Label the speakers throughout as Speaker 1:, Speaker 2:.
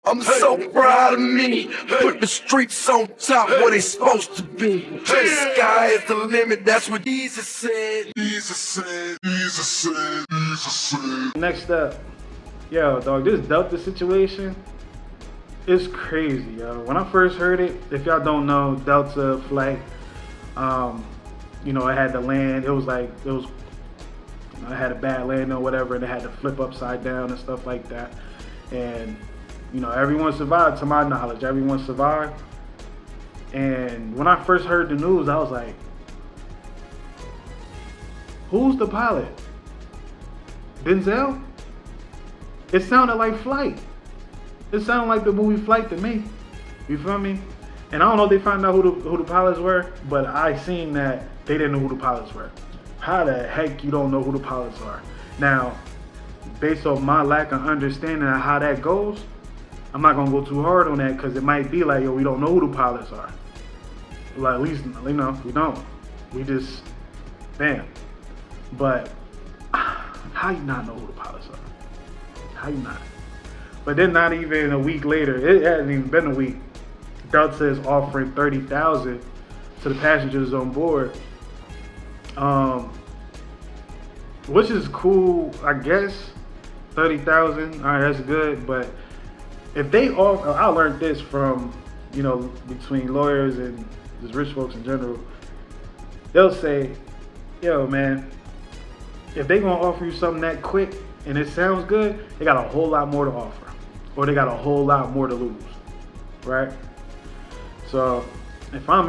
Speaker 1: I'm so proud of me. Put the streets on top where they supposed to be. The sky is the limit, that's what Jesus said. Jesus said, Jesus said, Jesus said.
Speaker 2: Next up, yo, dog, this Delta situation is crazy, yo. When I first heard it, if y'all don't know, Delta flight, it had to land. It had a bad landing or whatever, and it had to flip upside down and stuff like that. And everyone survived, to my knowledge. Everyone survived. And when I first heard the news, I was like, who's the pilot? Denzel? It sounded like Flight. It sounded like the movie Flight to me. You feel me? And I don't know if they found out who the pilots were, but I seen that they didn't know who the pilots were. How the heck you don't know who the pilots are? Now, based on my lack of understanding of how that goes, I'm not gonna go too hard on that because it might be like, yo, we don't know who the pilots are. Well, at least, we don't. We just, damn. But how you not know who the pilots are? How you not? But then not even a week later, it hasn't even been a week, Delta is offering $30,000 to the passengers on board. Which is cool, I guess. $30,000, all right, that's good. But if they offer, I learned this from, between lawyers and just rich folks in general. They'll say, yo, man, if they gonna offer you something that quick and it sounds good, they got a whole lot more to offer, or they got a whole lot more to lose, right? So if I'm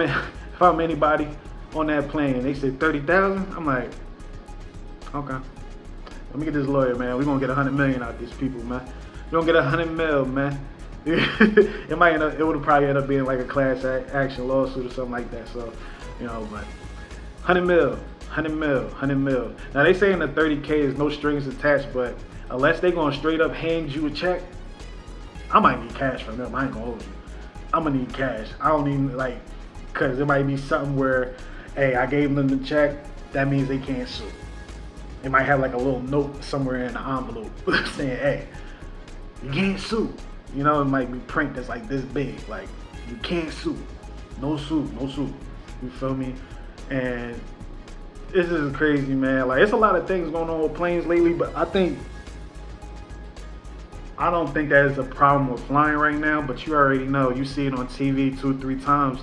Speaker 2: anybody on that plane and they say 30,000, I'm like, okay, let me get this lawyer, man. We're gonna get 100 million out of these people, man. We're gonna get 100 mil, man. It would probably end up being like a class action lawsuit or something like that. So, but 100 mil. Now they saying the 30K is no strings attached, but unless they gonna straight up hand you a check, I might need cash from them. I ain't gonna hold you. I'm gonna need cash. I don't even cause it might be something where, hey, I gave them the check. That means they can't sue. It might have like a little note somewhere in the envelope saying, hey, you can't sue. It might be print that's like this big. Like, you can't sue. No sue. You feel me? And this is crazy, man. Like, it's a lot of things going on with planes lately, but I don't think that is a problem with flying right now, but you already know. You see it on TV 2 or 3 times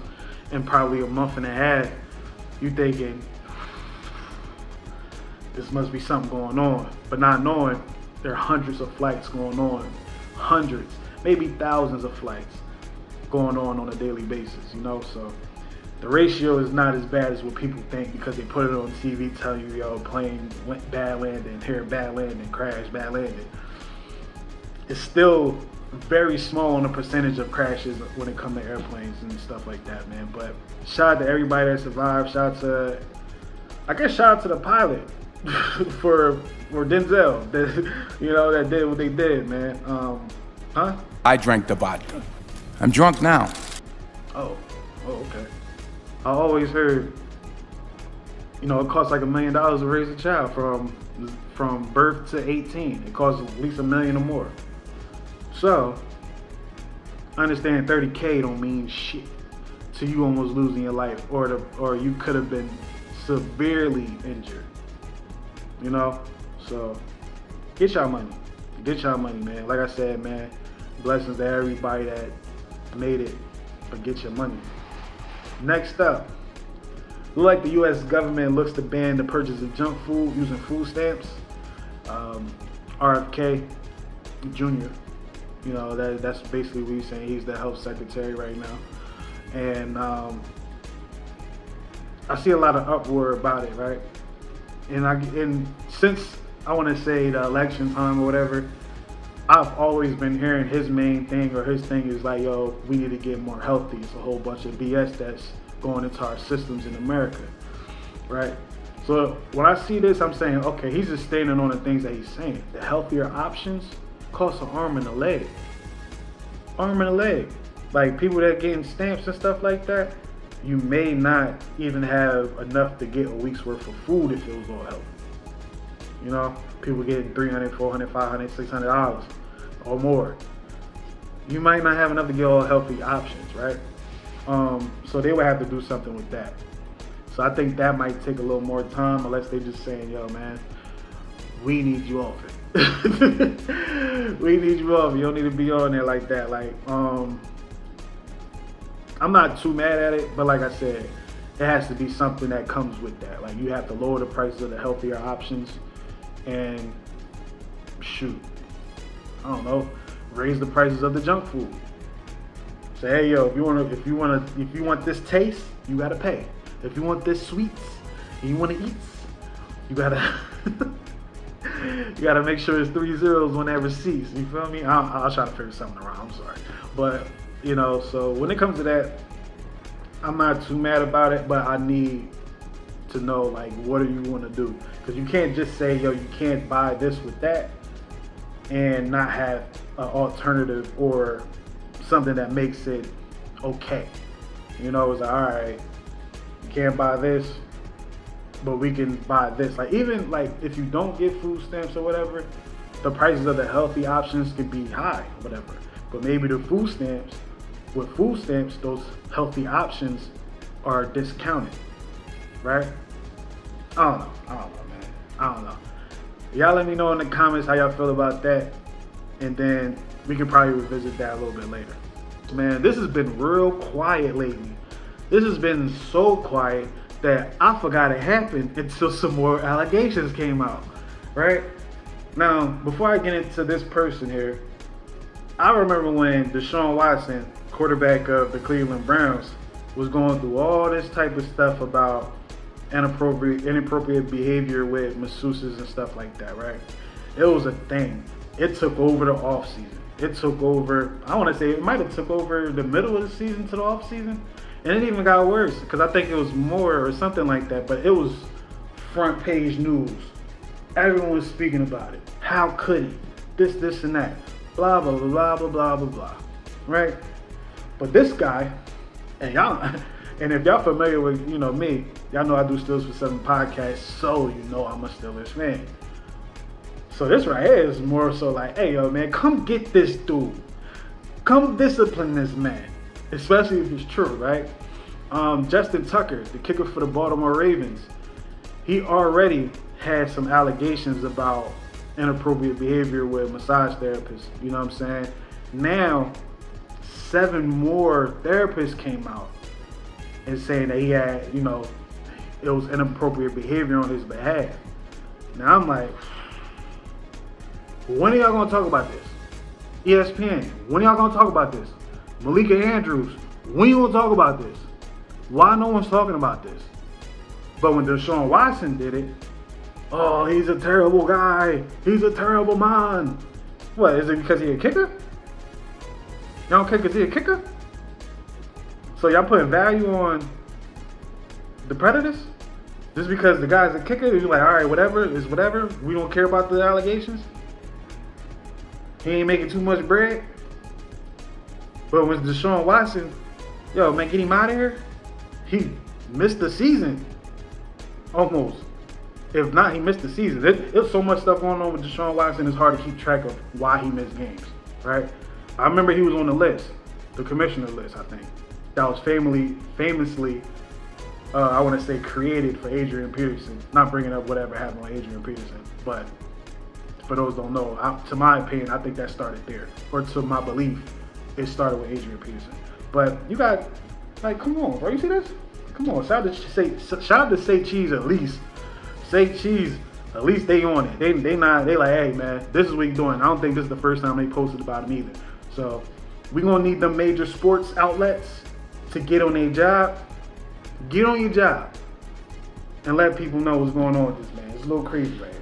Speaker 2: in probably a month and a half. You thinking, this must be something going on. But not knowing there are hundreds of flights going on. Hundreds, maybe thousands of flights going on a daily basis, So the ratio is not as bad as what people think because they put it on TV telling you, yo, plane went bad landing, here bad landing, crash, bad landing. It's still very small on the percentage of crashes when it comes to airplanes and stuff like that, man. But shout out to everybody that survived. Shout out to the pilot for Denzel that did what they did, man.
Speaker 3: I drank the vodka. I'm drunk now.
Speaker 2: Oh, okay. I always heard, it costs like $1 million to raise a child from birth to 18. It costs at least $1 million or more. So, I understand 30K don't mean shit to you almost losing your life, or you could have been severely injured. So get y'all money, man. Like I said, man, blessings to everybody that made it, but get your money. Next up, look like the U.S. government looks to ban the purchase of junk food using food stamps. RFK Jr., that's basically what he's saying. He's the health secretary right now. And I see a lot of uproar about it, right? And since I want to say the election time or whatever, I've always been hearing his main thing or his thing is like, yo, we need to get more healthy. It's a whole bunch of BS that's going into our systems in America, right? So when I see this, I'm saying, okay, he's just standing on the things that he's saying. The healthier options cost an arm and a leg. Like people that are getting stamps and stuff like that, you may not even have enough to get a week's worth of food if it was all healthy. People getting $300, $400, $500, $600 or more. you might not have enough to get all healthy options, right? So they would have to do something with that. So I think that might take a little more time, unless they just saying, yo, man, we need you off it. We need you off. You don't need to be on there like that. Like, I'm not too mad at it, but like I said, it has to be something that comes with that. Like, you have to lower the prices of the healthier options and shoot, I don't know, raise the prices of the junk food. Say, hey, yo, if you want this taste, you gotta pay. If you want this sweets and you want to eat, you gotta you gotta make sure it's 3 zeros on that receipt. You feel me? I'll try to figure something around. I'm sorry, but you know, so when it comes to that, I'm not too mad about it, but I need to know, like, what do you want to do? Because you can't just say, yo, you can't buy this with that and not have an alternative or something that makes it okay. You know, it's like, all right, you can't buy this, but we can buy this. Like, even like if you don't get food stamps or whatever, the prices of the healthy options can be high, whatever. But maybe the food stamps, with food stamps, those healthy options are discounted, right? I don't know, man. I don't know. Y'all let me know in the comments how y'all feel about that, and then we can probably revisit that a little bit later. Man, this has been real quiet lately. This has been so quiet that I forgot it happened until some more allegations came out, right? Now, before I get into this person here, I remember when Deshaun Watson, quarterback of the Cleveland Browns, was going through all this type of stuff about inappropriate behavior with masseuses and stuff like that, right? It was a thing. It took over the offseason. It took over, I want to say it might have took over the middle of the season to the offseason. And it even got worse, because I think it was more or something like that, but it was front page news. Everyone was speaking about it. How could he? This, and that. Blah, blah, blah, blah, blah, blah, blah. Right? But this guy, and y'all, and if y'all familiar with, you know, me, y'all know I do Steelers for 7 podcasts, so you know I'm a Steelers fan. So this right here is more so like, hey, yo, man, come get this dude. Come discipline this man. Especially if it's true, right? Justin Tucker, the kicker for the Baltimore Ravens, he already had some allegations about inappropriate behavior with massage therapists. You know what I'm saying? Now, 7 more therapists came out and saying that he had, you know, it was inappropriate behavior on his behalf. Now I'm like, when are y'all gonna talk about this? ESPN, when are y'all gonna talk about this? Malika Andrews, when you gonna talk about this? Why no one's talking about this? But when Deshaun Watson did it, oh, he's a terrible guy. He's a terrible man. What, is it because he a kicker? Y'all don't care because he a kicker? So y'all putting value on the Predators? Just because the guy's a kicker, you're like, all right, whatever, is whatever. We don't care about the allegations. He ain't making too much bread. But with Deshaun Watson, yo, man, get him out of here. He missed the season. Almost. If not, he missed the season. There's so much stuff going on with Deshaun Watson, it's hard to keep track of why he missed games, right? I remember he was on the list, the commissioner list, I think. That was famously, I want to say, created for Adrian Peterson. Not bringing up whatever happened with Adrian Peterson, but for those who don't know, to my opinion, I think that started there. Or to my belief, it started with Adrian Peterson. But you got, like, come on, bro. You see this? Come on. Shout out to Say Cheese at least. Say Cheese, at least they on it. They like, hey, man, this is what you're doing. I don't think this is the first time they posted about him either. So we're going to need them major sports outlets to get on their job. Get on your job and let people know what's going on with this, man. It's a little crazy right here.